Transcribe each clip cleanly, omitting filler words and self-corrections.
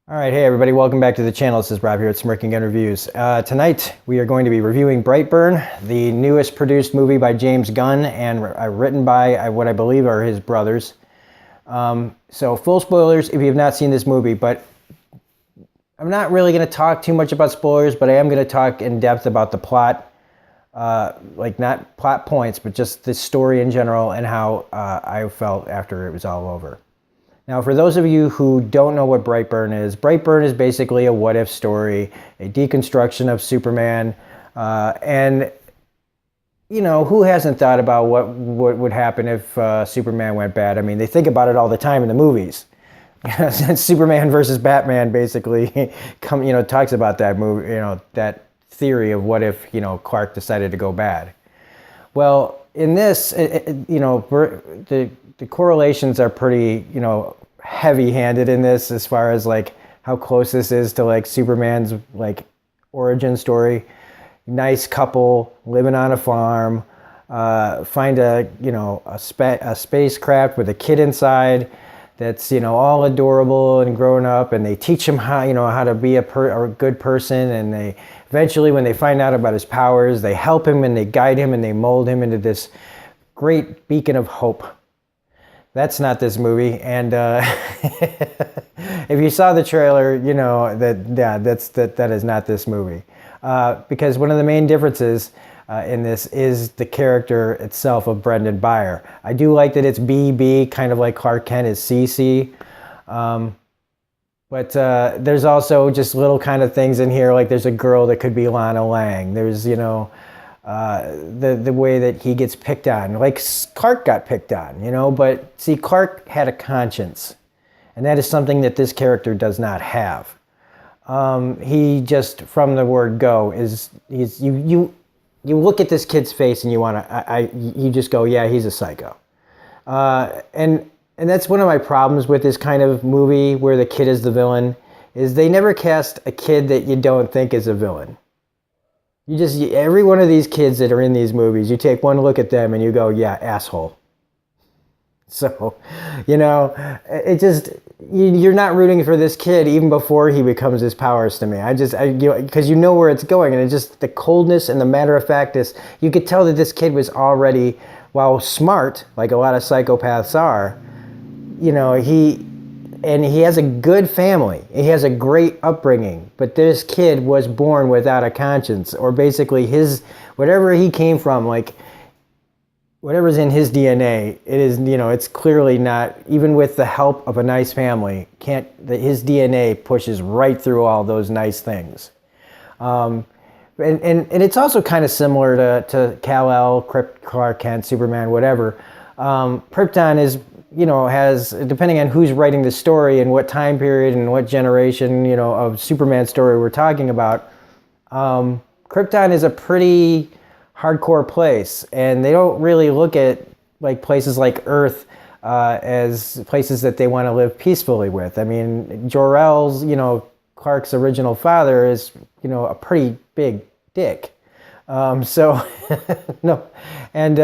All right, hey everybody, welcome back to the channel. This is Rob here at Smirking Gun Reviews. Tonight we are going to be reviewing Brightburn, the newest produced movie by James Gunn and written by what I believe are his brothers. So full spoilers if you have not seen this movie, but I'm not really going to talk too much about spoilers, but I am going to talk in depth about the plot, like not plot points, but just the story in general and how I felt after it was all over. Now, for those of you who don't know what Brightburn is basically a what-if story, a deconstruction of Superman, and, you know, who hasn't thought about what would happen if Superman went bad? I mean, they think about it all the time in the movies. Superman versus Batman basically talks about that movie, that theory of what if, Clark decided to go bad. Well, in this, the correlations are pretty, heavy-handed in this as far as like how close this is to like Superman's like origin story. Nice couple living on a farm, find a spacecraft with a kid inside that's all adorable and grown up, and they teach him how to be a good person, and they eventually, when they find out about his powers, they help him and they guide him and they mold him into this great beacon of hope. That's not this movie, and if you saw the trailer, you know that is not this movie. Because one of the main differences in this is the character itself of Brendan Byer. I do like that it's BB, kind of like Clark Kent is CC. But there's also just little kind of things in here, like there's a girl that could be Lana Lang. There's, the way that he gets picked on, like Clark got picked on, but see, Clark had a conscience, and that is something that this character does not have. He just, from the word go, you look at this kid's face and you just go, yeah, he's a psycho. And that's one of my problems with this kind of movie where the kid is the villain, is they never cast a kid that you don't think is a villain. Every one of these kids that are in these movies, you take one look at them and you go, yeah, asshole. So, you're not rooting for this kid even before he becomes his powers to me. Because you know where it's going, and it's just the coldness and the matter of factness. You could tell that this kid was already, while smart, like a lot of psychopaths are, he has a good family. He has a great upbringing. But this kid was born without a conscience, or basically whatever he came from, like whatever's in his DNA, it is, it's clearly not, even with the help of a nice family, his DNA pushes right through all those nice things. And it's also kind of similar to Kal-El, Clark Kent, Superman, whatever. Krypton is, has, depending on who's writing the story and what time period and what generation, of Superman story we're talking about, Krypton is a pretty hardcore place, and they don't really look at like places like Earth as places that they want to live peacefully with. I mean, Jor-El's, Clark's original father is, a pretty big dick. So no, and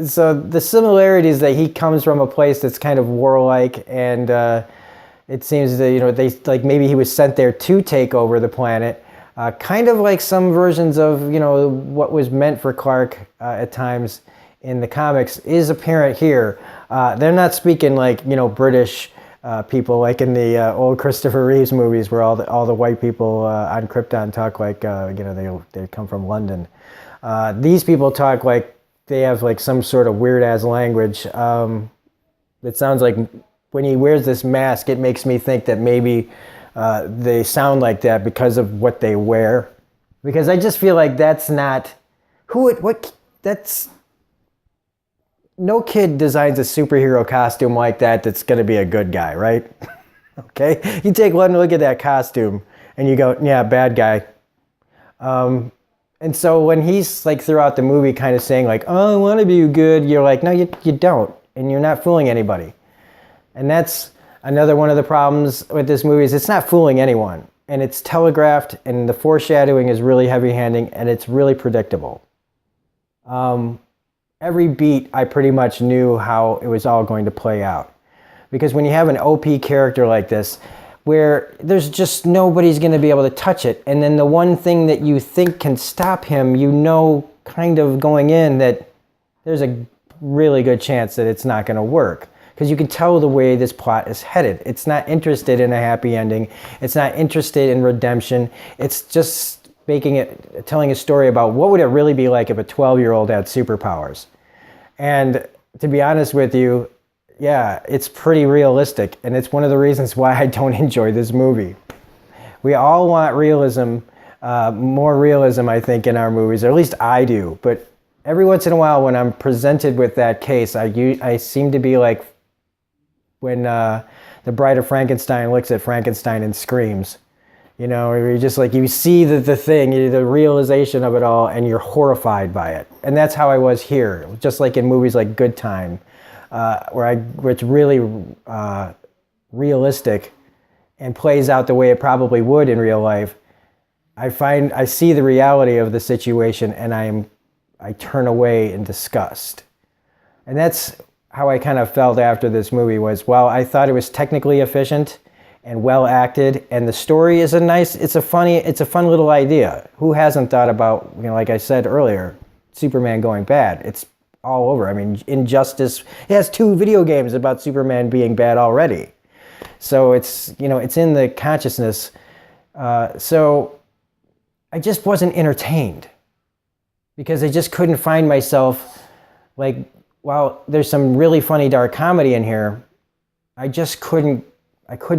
so the similarities that he comes from a place that's kind of warlike, and it seems that they like maybe he was sent there to take over the planet, kind of like some versions of what was meant for Clark at times in the comics is apparent here. They're not speaking like British people like in the old Christopher Reeves movies where all the white people on Krypton talk like they come from London. These people talk like they have like some sort of weird ass language. It sounds like when he wears this mask, it makes me think that maybe they sound like that because of what they wear. Because I just feel like that's not no kid designs a superhero costume like that's going to be a good guy, right? Okay? You take one look at that costume and you go, yeah, bad guy. And so when he's like throughout the movie kind of saying like, oh, I want to be good, you're like, no, you don't. And you're not fooling anybody. And that's another one of the problems with this movie is it's not fooling anyone. And it's telegraphed, and the foreshadowing is really heavy-handed, and it's really predictable. Every beat, I pretty much knew how it was all going to play out. Because when you have an OP character like this, where there's just nobody's going to be able to touch it. And then the one thing that you think can stop him, you know, kind of going in that there's a really good chance that it's not going to work. Because you can tell the way this plot is headed. It's not interested in a happy ending. It's not interested in redemption. It's just telling a story about what would it really be like if a 12-year-old had superpowers. And to be honest with you, yeah, it's pretty realistic, and it's one of the reasons why I don't enjoy this movie. We all want realism, more realism, I think, in our movies, or at least I do. But every once in a while, when I'm presented with that case, I seem to be like when the Bride of Frankenstein looks at Frankenstein and screams. You know, you're just like, you see the thing, the realization of it all, and you're horrified by it. And that's how I was here, just like in movies like Good Time. Where it's really realistic and plays out the way it probably would in real life. I see the reality of the situation, and I turn away in disgust. And that's how I kind of felt after this movie was, well, I thought it was technically efficient and well acted, and the story is it's a fun little idea. Who hasn't thought about, you know, like I said earlier, Superman going bad? It's all over. I mean, Injustice, it has 2 video games about Superman being bad already. So it's, you know, it's in the consciousness. So I just wasn't entertained because I just couldn't find myself, like, while there's some really funny dark comedy in here, I couldn't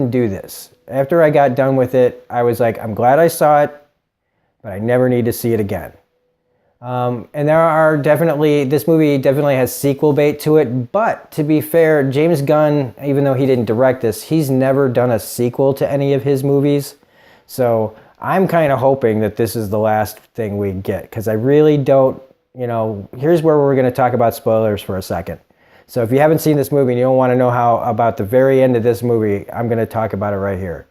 do this. After I got done with it, I was like, I'm glad I saw it, but I never need to see it again. And this movie definitely has sequel bait to it, but to be fair, James Gunn, even though he didn't direct this, he's never done a sequel to any of his movies. So I'm kind of hoping that this is the last thing we get, because I really don't, you know, here's where we're going to talk about spoilers for a second. So if you haven't seen this movie and you don't want to know about the very end of this movie, I'm going to talk about it right here.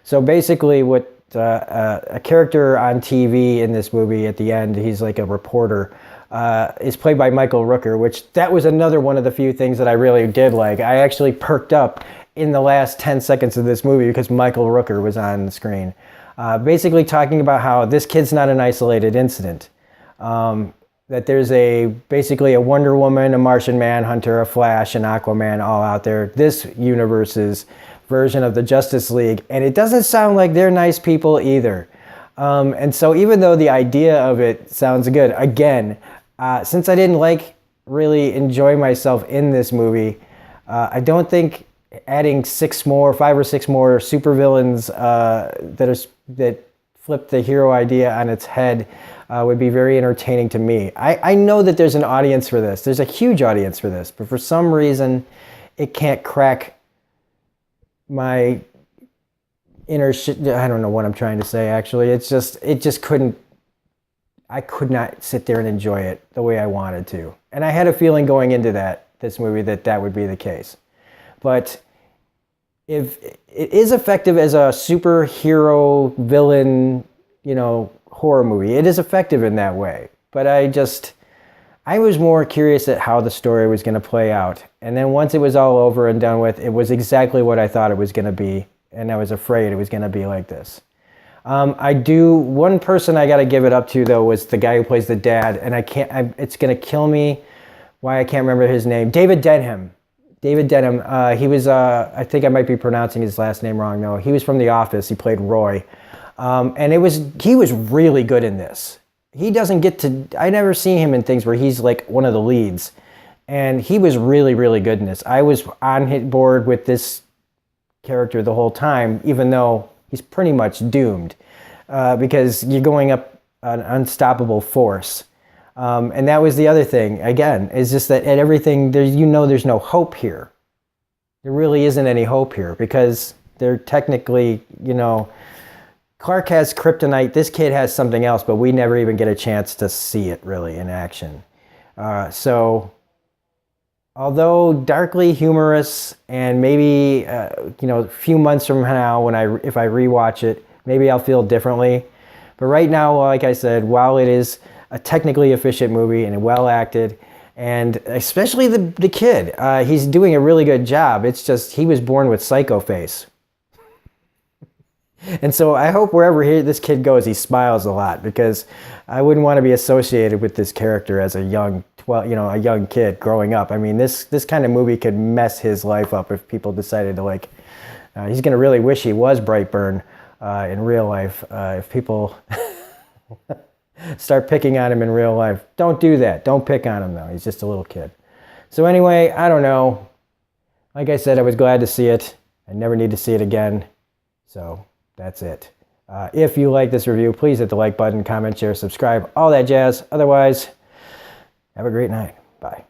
So basically what a character on TV in this movie at the end, he's like a reporter, is played by Michael Rooker, which that was another one of the few things that I really did like. I actually perked up in the last 10 seconds of this movie because Michael Rooker was on the screen. Basically talking about how this kid's not an isolated incident. That there's basically a Wonder Woman, a Martian Manhunter, a Flash, an Aquaman all out there. This universe's version of the Justice League, and it doesn't sound like they're nice people either. And so even though the idea of it sounds good, again, since I didn't really enjoy myself in this movie, I don't think adding 5 or 6 more supervillains that flip the hero idea on its head would be very entertaining to me. I know that there's an audience for this. There's a huge audience for this, but for some reason, it can't crack my inner I don't know what I'm trying to say, actually. It just couldn't. I could not sit there and enjoy it the way I wanted to. And I had a feeling going into this movie that would be the case. But if it is effective as a superhero villain, you know, horror movie, it is effective in that way. But I was more curious at how the story was going to play out. And then once it was all over and done with, it was exactly what I thought it was going to be. And I was afraid it was going to be like this. One person I got to give it up to, though, was the guy who plays the dad. And it's going to kill me why I can't remember his name. David Denham. He was, I think I might be pronouncing his last name wrong, though. He was from The Office. He played Roy. And he was really good in this. He doesn't I never see him in things where he's like one of the leads. And he was really, really good in this. I was on board with this character the whole time, even though he's pretty much doomed. Because you're going up an unstoppable force. And that was the other thing, again, is just that at everything, there's no hope here. There really isn't any hope here because they're technically, you know, Clark has kryptonite, this kid has something else, but we never even get a chance to see it really in action. So, although darkly humorous and maybe, a few months from now if I rewatch it, maybe I'll feel differently. But right now, like I said, while it is a technically efficient movie and well acted, and especially the kid, he's doing a really good job. It's just he was born with psycho face. And so I hope wherever this kid goes, he smiles a lot, because I wouldn't want to be associated with this character as a young a young kid growing up. I mean, this kind of movie could mess his life up if people decided to like. He's gonna really wish he was Brightburn in real life. If people start picking on him in real life, don't do that. Don't pick on him though. He's just a little kid. So anyway, I don't know. Like I said, I was glad to see it. I never need to see it again. So that's it. If you like this review, please hit the like button, comment, share, subscribe, all that jazz. Otherwise, have a great night. Bye.